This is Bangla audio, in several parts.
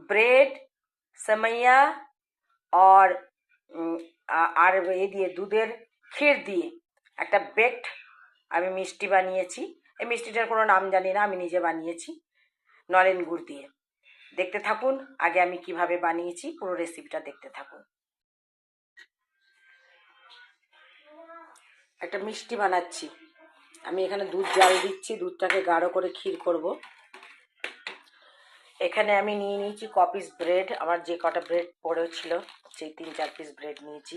ব্রেড, সেমাইয়া আর এ দিয়ে দুধের ক্ষীর দিয়ে একটা বেকড আমি মিষ্টি বানিয়েছি। এই মিষ্টিটার কোনো নাম জানি না, আমি নিজে বানিয়েছি নলেন গুড় দিয়ে। দেখতে থাকুন আগে আমি কিভাবে বানিয়েছি, পুরো রেসিপিটা দেখতে থাকুন। একটা মিষ্টি বানাচ্ছি আমি। এখানে দুধ জাল দিচ্ছি, দুধটাকে গাঢ় করে ক্ষীর করব। এখানে আমি নিয়ে নিয়েছি ক পিস ব্রেড, আমার যে কটা ব্রেড পড়েছিল সেই 3-4 পিস ব্রেড নিয়েছি।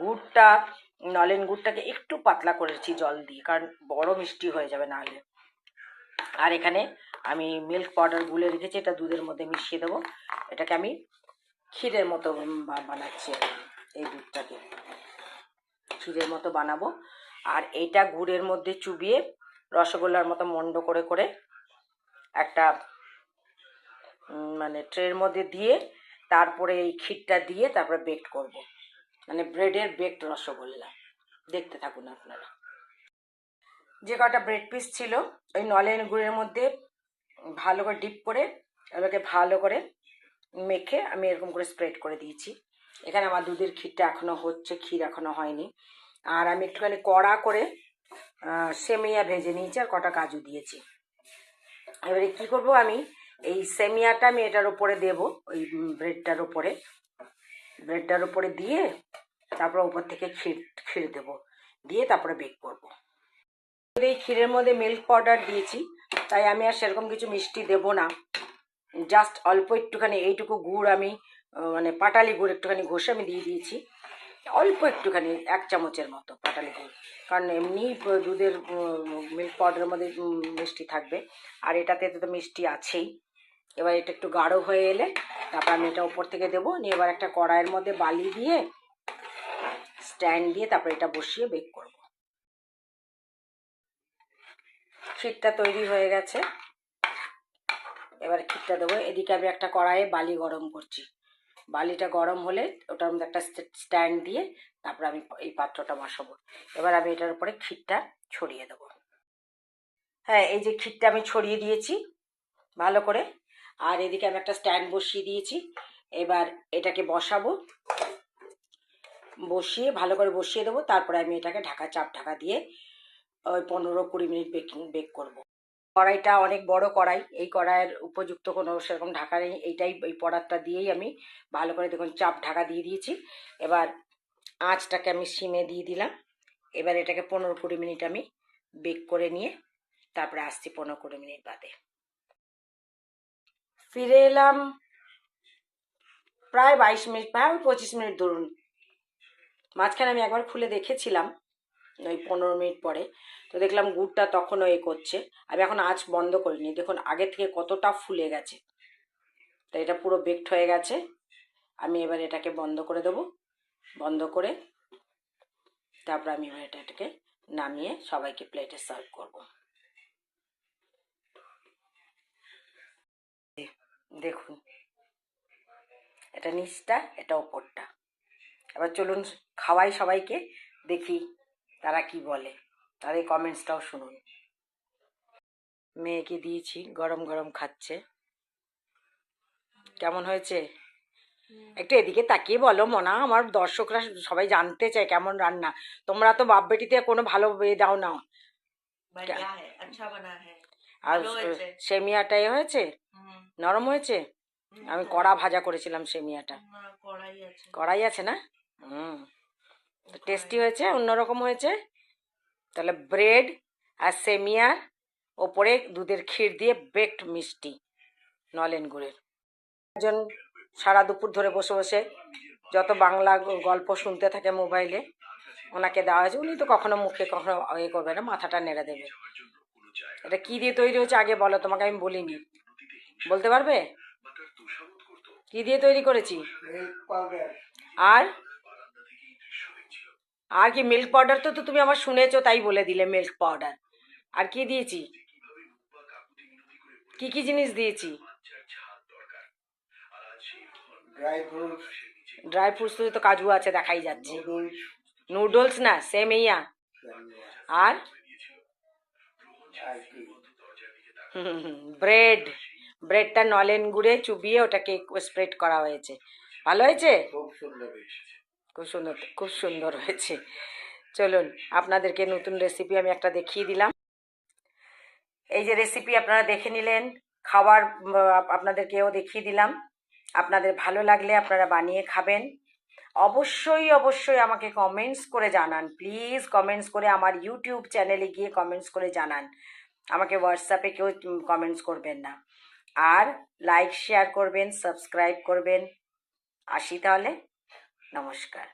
গুড়টা, নলেন গুড়টাকে একটু পাতলা করেছি জল দিয়ে, কারণ বড় মিষ্টি হয়ে যাবে নাহলে। আর এখানে আমি মিল্ক পাউডার গুলে রেখেছি, এটা দুধের মধ্যে মিশিয়ে দেবো। এটাকে আমি ক্ষীরের মতো বানাচ্ছি, এই দুধটাকে ক্ষীরের মতো বানাবো। আর এইটা গুড়ের মধ্যে চুবিয়ে রসগোল্লার মতো মন্ড করে করে একটা মানে ট্রের মধ্যে দিয়ে তারপরে এই ক্ষীরটা দিয়ে তারপরে বেকড করব, মানে ব্রেডের বেকড রসগোল্লা। দেখতে থাকুন আপনারা। যে কটা ব্রেড পিস ছিল ওই নলেন গুড়ের মধ্যে ভালো করে ডিপ করে ওটাকে ভালো করে মেখে আমি এরকম করে স্প্রেড করে দিয়েছি। এখানে আমার দুধের ক্ষীরটা এখনও হচ্ছে, ক্ষীর এখনও হয়নি। আর আমি একটুখানি কড়া করে সেমিয়া ভেজে নিয়েছি আর কটা কাজু দিয়েছি। এবারে কি করব, আমি এই সেমিয়াটা আমি এটার উপরে দেব, ওই ব্রেডটার উপরে দিয়ে তারপর উপর থেকে ক্ষীর দেব, দিয়ে তারপরে বেক করব। এই ক্ষীরের মধ্যে মিল্ক পাউডার দিয়েছি, তাই আমি আর সেরকম কিছু মিষ্টি দেব না। জাস্ট অল্প একটুখানি এইটুকু গুড় আমি মানে পাটালি গুড় একটুখানি ঘষে আমি দিয়ে দিয়েছি, অল্প একটুখানি 1 চামচের মতো পাটালি গুড়, কারণ এমনি দুধের মিল্ক পাউডারের মধ্যে মিষ্টি থাকবে, আর এটাতে তো মিষ্টি আছেই। এবার এটা একটু গাঢ় হয়ে এলে তারপর আমি এটা উপর থেকে দেবো, নিয়ে এবার একটা কড়াইয়ের মধ্যে বালি দিয়ে স্ট্যান্ড দিয়ে তারপরে এটা বসিয়ে বেক করব। ক্ষীরটা তৈরি হয়ে গেছে, এবার ক্ষীরটা দেবো। এদিকে আমি একটা কড়াইয়ে বালি গরম করছি, বালিটা গরম হলে ওটার মধ্যে একটা স্ট্যান্ড দিয়ে তারপর আমি এই পাত্রটা বসাবো। এবার আমি এটার উপরে ক্ষীরটা ছড়িয়ে দেবো। হ্যাঁ, এই যে ক্ষীরটা আমি ছড়িয়ে দিয়েছি ভালো করে, আর এদিকে আমি একটা স্ট্যান্ড বসিয়ে দিয়েছি। এবার এটাকে বসাবো, বসিয়ে ভালো করে বসিয়ে দেবো। তারপরে আমি এটাকে চাপ ঢাকা দিয়ে ওই 15-20 মিনিট বেক করব। কড়াইটা অনেক বড় কড়াই, এই কড়াইয়ের উপযুক্ত কোনো সেরকম ঢাকা নেই, এইটাই এই পদার্থটা দিয়েই আমি ভালো করে দেখুন চাপ ঢাকা দিয়ে দিয়েছি। এবার আঁচটাকে আমি সিমে দিয়ে দিলাম। এবার এটাকে 15-20 মিনিট আমি বেক করে নিয়ে তারপরে আসছি 15-20 মিনিট বাদে। ফিরে এলাম প্রায় 22 মিনিট, প্রায় 25 মিনিট ধরুন। মাঝখানে আমি একবার খুলে দেখেছিলাম ওই 15 মিনিট পরে, তো দেখলাম গুড়টা তখনও করছে। আমি এখন আঁচ বন্ধ করিনি, দেখুন আগে থেকে কতটা ফুলে গেছে। তো এটা পুরো বেকড হয়ে গেছে। আমি এবার এটাকে বন্ধ করে দেবো, বন্ধ করে তারপর আমি এবার এটাকে নামিয়ে সবাইকে প্লেটে সার্ভ করব। দেখুন এটা নিচটা, এটা ওপরটা। এবার চলুন খাওয়াই সবাইকে, দেখি তারা কি বলে, তাদের কমেন্টসটাও শুনুন। মেয়েকে দিয়েছি, গরম গরম খাচ্ছে। কেমন হয়েছে একটু এদিকে তাকিয়ে বলো মনা, আমার দর্শকরা সবাই জানতে চায় কেমন রান্না। তোমরা তো বাপ বেটিতে কোনো ভালো দাও না। আর সেমিয়াটাই হয়েছে, নরম হয়েছে। আমি কড়া ভাজা করেছিলাম সেমিয়াটা, কড়াই আছে না। টেস্টি হয়েছে, অন্যরকম হয়েছে। তাহলে ব্রেড আর সেমিয়ার ওপরে দুধের ক্ষীর দিয়ে বেকড মিষ্টি নলেন গুড়ের। একজন সারা দুপুর ধরে বসে বসে যত বাংলা গল্প শুনতে থাকে মোবাইলে, ওনাকে দেওয়া হয়েছে। উনি তো কখনো মুখে কখনো করবে না, মাথাটা নেড়ে দেবে। এটা কি দিয়ে তৈরি হয়েছে আগে বলো, তোমাকে আমি বলিনি, বলতে পারবে কি দিয়ে তৈরি করেছি? আর আর কি মিল্ক পাউডার, তো তুমি আমার শুনেছো তাই বলে দিলে মিল্ক পাউডার। আর কি দিয়েছি, কি কি জিনিস দিয়েছি? ড্রাই ফ্রুটস তো কাজু আছে দেখাই যাচ্ছে। নুডলস না, সেমিয়া। আর ব্রেড, ব্রেডটা নলেন গুঁড়ে চুবিয়ে ওটাকে স্প্রেড করা হয়েছে। ভালো হয়েছে? খুব সুন্দর এসেছে। খুব সুন্দর, খুব সুন্দর হয়েছে। চলুন আপনাদেরকে নতুন রেসিপি আমি একটা দেখিয়ে দিলাম। এই যে রেসিপি আপনারা দেখে নিলেন, খাবার আপনাদেরকেও দেখিয়ে দিলাম। আপনাদের ভালো লাগলে আপনারা বানিয়ে খাবেন। অবশ্যই অবশ্যই আমাকে কমেন্টস করে জানান, প্লিজ কমেন্টস করে আমার ইউটিউব চ্যানেলে গিয়ে কমেন্টস করে জানান। আমাকে হোয়াটসঅ্যাপে কেউ কমেন্টস করবেন না। আর লাইক শেয়ার করবেন, সাবস্ক্রাইব করবেন। আসি তাহলে, নমস্কার।